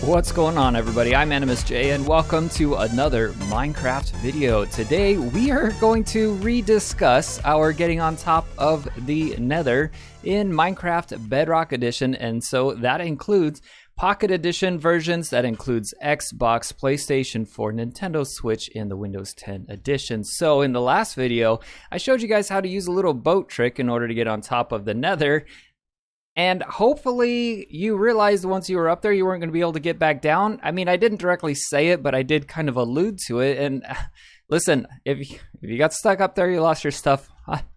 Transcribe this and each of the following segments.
What's going on, everybody? I'm Animus J, and welcome to another Minecraft video. Today we are going to rediscuss our getting on top of the Nether in Minecraft Bedrock Edition, and so that includes Pocket Edition versions, that includes Xbox, PlayStation 4, Nintendo Switch, and the Windows 10 edition. So in the last video, I showed you guys how to use a little boat trick in order to get on top of the Nether. And hopefully you realized once you were up there you weren't going to be able to get back down. I mean, I didn't directly say it, but I did kind of allude to it. And listen, if you got stuck up there, you lost your stuff,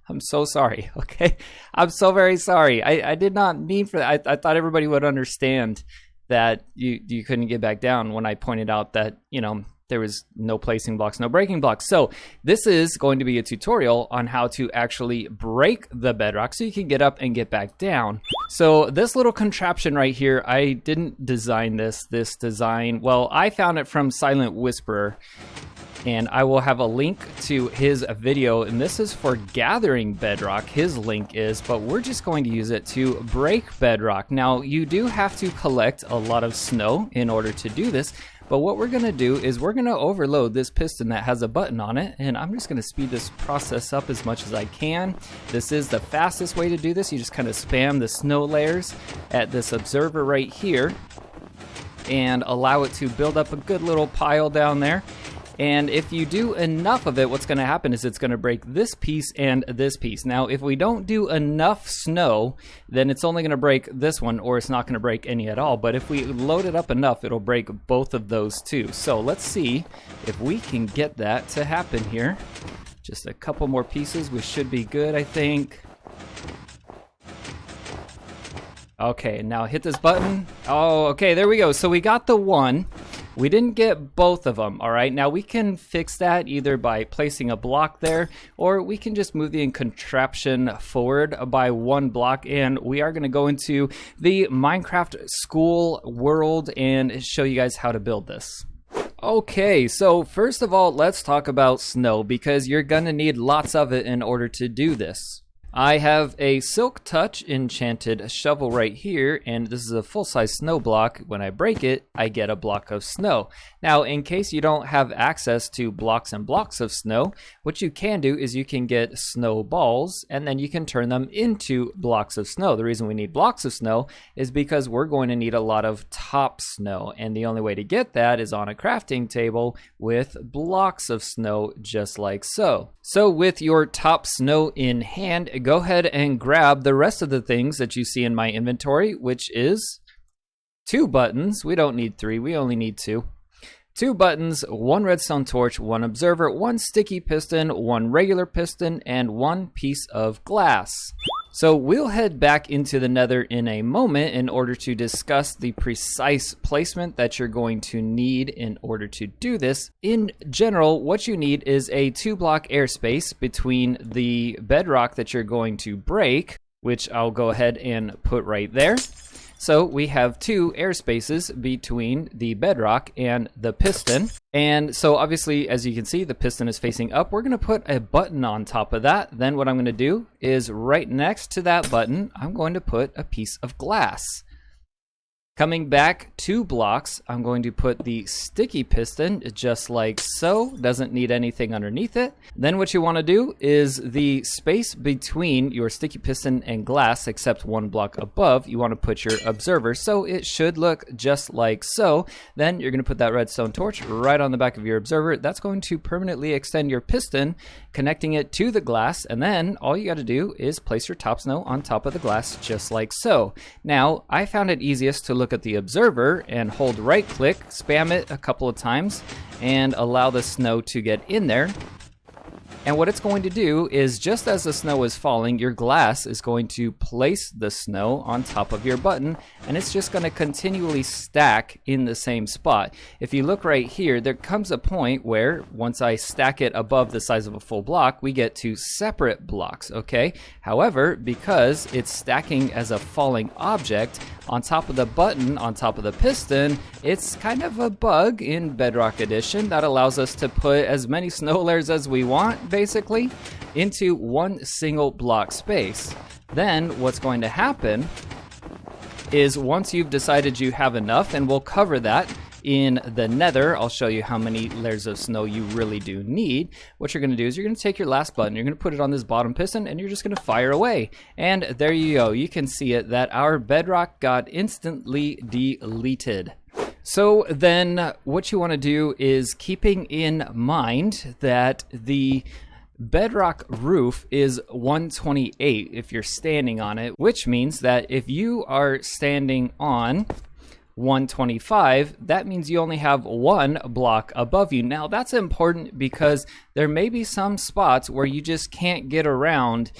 I'm so sorry, okay? I'm so very sorry. I did not mean for that. I thought everybody would understand that you couldn't get back down when I pointed out that, you know, there was no placing blocks, no breaking blocks. So this is going to be a tutorial on how to actually break the bedrock so you can get up and get back down. So this little contraption right here, I didn't design this design. Well, I found it from Silent Whisperer, and I will have a link to his video, and this is for gathering bedrock, his link is, but we're just going to use it to break bedrock. Now, you do have to collect a lot of snow in order to do this, but what we're gonna do is we're gonna overload this piston that has a button on it, and I'm just gonna speed this process up as much as I can. This is the fastest way to do this. You just kind of spam the snow layers at this observer right here and allow it to build up a good little pile down there. And if you do enough of it, what's going to happen is it's going to break this piece and this piece. Now, if we don't do enough snow, then it's only going to break this one, or it's not going to break any at all. But if we load it up enough, it'll break both of those too. So let's see if we can get that to happen here. Just a couple more pieces. We should be good, I think. Okay, now hit this button. Oh, okay, there we go. So we got the one. We didn't get both of them, all right? Now we can fix that either by placing a block there, or we can just move the contraption forward by one block, and we are gonna go into the Minecraft school world and show you guys how to build this. Okay, so first of all, let's talk about snow, because you're gonna need lots of it in order to do this. I have a Silk Touch enchanted shovel right here, and this is a full-size snow block. When I break it, I get a block of snow. Now, in case you don't have access to blocks and blocks of snow, what you can do is you can get snowballs, and then you can turn them into blocks of snow. The reason we need blocks of snow is because we're going to need a lot of top snow, and the only way to get that is on a crafting table with blocks of snow, just like so. So with your top snow in hand, go ahead and grab the rest of the things that you see in my inventory, which is 2 buttons. We don't need 3, we only need 2. 2 buttons, 1 redstone torch, 1 observer, 1 sticky piston, 1 regular piston, and 1 piece of glass. So we'll head back into the Nether in a moment in order to discuss the precise placement that you're going to need in order to do this. In general, what you need is a 2-block airspace between the bedrock that you're going to break, which I'll go ahead and put right there. So we have 2 air spaces between the bedrock and the piston. And so obviously, as you can see, the piston is facing up. We're gonna put a button on top of that. Then what I'm gonna do is right next to that button, I'm going to put a piece of glass. Coming back 2 blocks, I'm going to put the sticky piston just like so. Doesn't need anything underneath it. Then what you want to do is the space between your sticky piston and glass, except 1 block above, you want to put your observer, so it should look just like so. Then you're going to put that redstone torch right on the back of your observer. That's going to permanently extend your piston, connecting it to the glass, and then all you got to do is place your top snow on top of the glass just like so. Now, I found it easiest to look at the observer and hold right click, spam it a couple of times, and allow the snow to get in there. And what it's going to do is, just as the snow is falling, your glass is going to place the snow on top of your button, and it's just going to continually stack in the same spot. If you look right here, there comes a point where once I stack it above the size of a full block, we get 2 separate blocks, okay? However, because it's stacking as a falling object on top of the button, on top of the piston, it's kind of a bug in Bedrock Edition that allows us to put as many snow layers as we want, basically, into 1 single block space. Then what's going to happen is once you've decided you have enough, and we'll cover that in the Nether, I'll show you how many layers of snow you really do need. What you're going to do is you're going to take your last button, you're going to put it on this bottom piston, and you're just going to fire away. And there you go. You can see it that our bedrock got instantly deleted. So then what you want to do is, keeping in mind that the bedrock roof is 128 if you're standing on it, which means that if you are standing on 125, that means you only have one block above you. Now that's important because there may be some spots where you just can't get around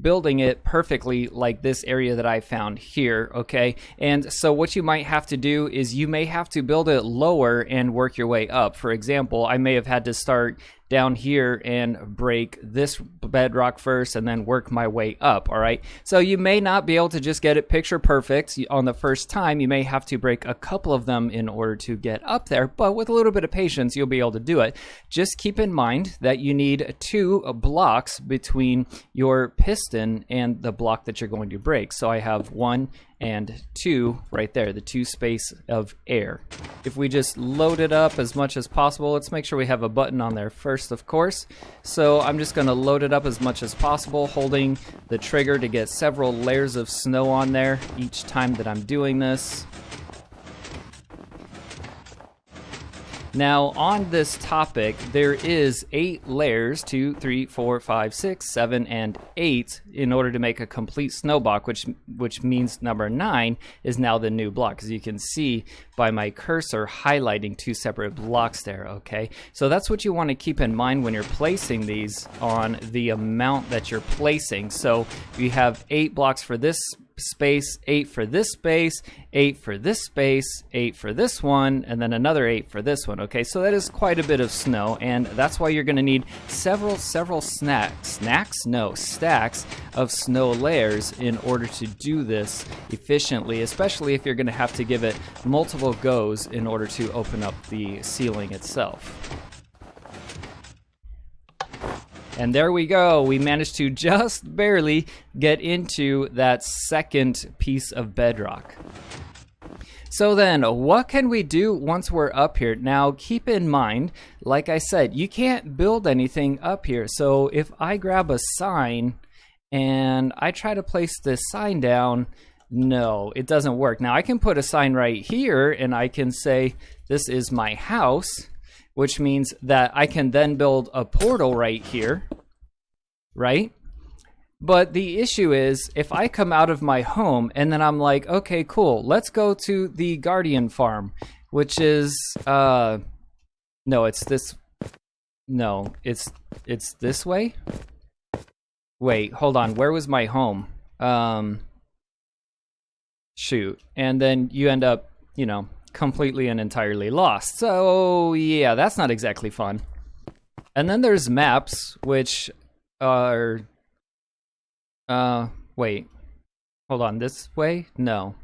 building it perfectly, like this area that I found here, okay? And so what you might have to do is you may have to build it lower and work your way up. For example, I may have had to start down here and break this bedrock first and then work my way up, all right? So you may not be able to just get it picture perfect on the first time. You may have to break a couple of them in order to get up there, but with a little bit of patience, you'll be able to do it. Just keep in mind that you need 2 blocks between your piston and the block that you're going to break. So I have 1 and 2 right there, the 2 space of air. If we just load it up as much as possible, let's make sure we have a button on there first, of course. So I'm just going to load it up as much as possible, holding the trigger to get several layers of snow on there each time that I'm doing this. Now, on this topic, there is 8 layers, 2, 3, 4, 5, 6, 7, and 8 in order to make a complete snow block, which means number 9 is now the new block, as you can see by my cursor highlighting 2 separate blocks there, okay? So that's what you want to keep in mind when you're placing these on the amount that you're placing. So you have 8 blocks for this space, 8 for this space, 8 for this space, 8 for this one, and then another 8 for this one. Okay, so that is quite a bit of snow, and that's why you're going to need several stacks of snow layers in order to do this efficiently, especially if you're going to have to give it multiple goes in order to open up the ceiling itself. And there we go. We managed to just barely get into that second piece of bedrock. So then, what can we do once we're up here? Now, keep in mind, like I said, you can't build anything up here. So if I grab a sign and I try to place this sign down, no, it doesn't work. Now, I can put a sign right here and I can say, this is my house, which means that I can then build a portal right here, right? But the issue is, if I come out of my home and then I'm like, okay, cool, let's go to the Guardian farm, which is, no, it's this, no, it's this way? Wait, hold on, where was my home? Shoot, and then you end up, you know, completely and entirely lost. So yeah, that's not exactly fun. And then there's maps, which are wait, hold on, this way? No.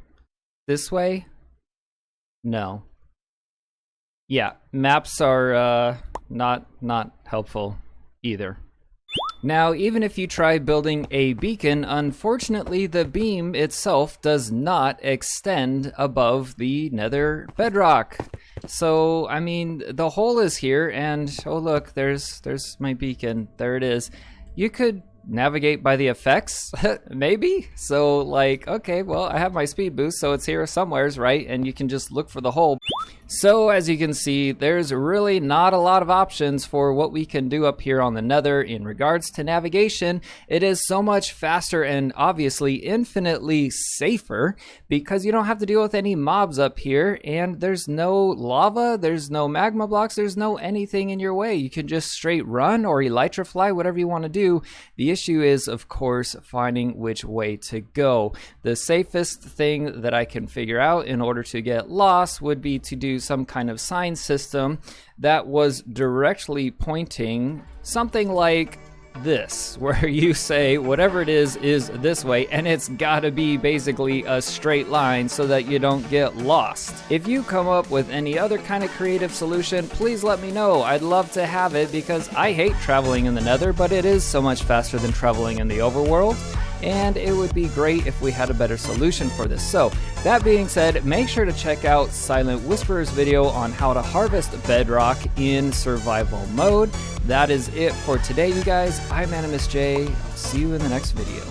This way? No. Yeah, maps are not helpful either. Now, even if you try building a beacon, unfortunately the beam itself does not extend above the nether bedrock. So, I mean, the hole is here, and oh look, there's my beacon. There it is. You could navigate by the effects, maybe? So, like, okay, well, I have my speed boost, so it's here somewheres, right? And you can just look for the hole. So, as you can see, there's really not a lot of options for what we can do up here on the Nether in regards to navigation. It is so much faster and obviously infinitely safer because you don't have to deal with any mobs up here, and there's no lava, there's no magma blocks, there's no anything in your way. You can just straight run or elytra fly, whatever you want to do. The issue is, of course, finding which way to go. The safest thing that I can figure out in order to get lost would be to do some kind of sign system that was directly pointing something like this, where you say whatever it is this way, and it's gotta be basically a straight line so that you don't get lost. If you come up with any other kind of creative solution, please let me know. I'd love to have it because I hate traveling in the Nether, but it is so much faster than traveling in the overworld. and it would be great if we had a better solution for this. So that being said, make sure to check out Silent Whisperer's video on how to harvest bedrock in survival mode. That is it for today, you guys. I'm Animus J. I'll see you in the next video.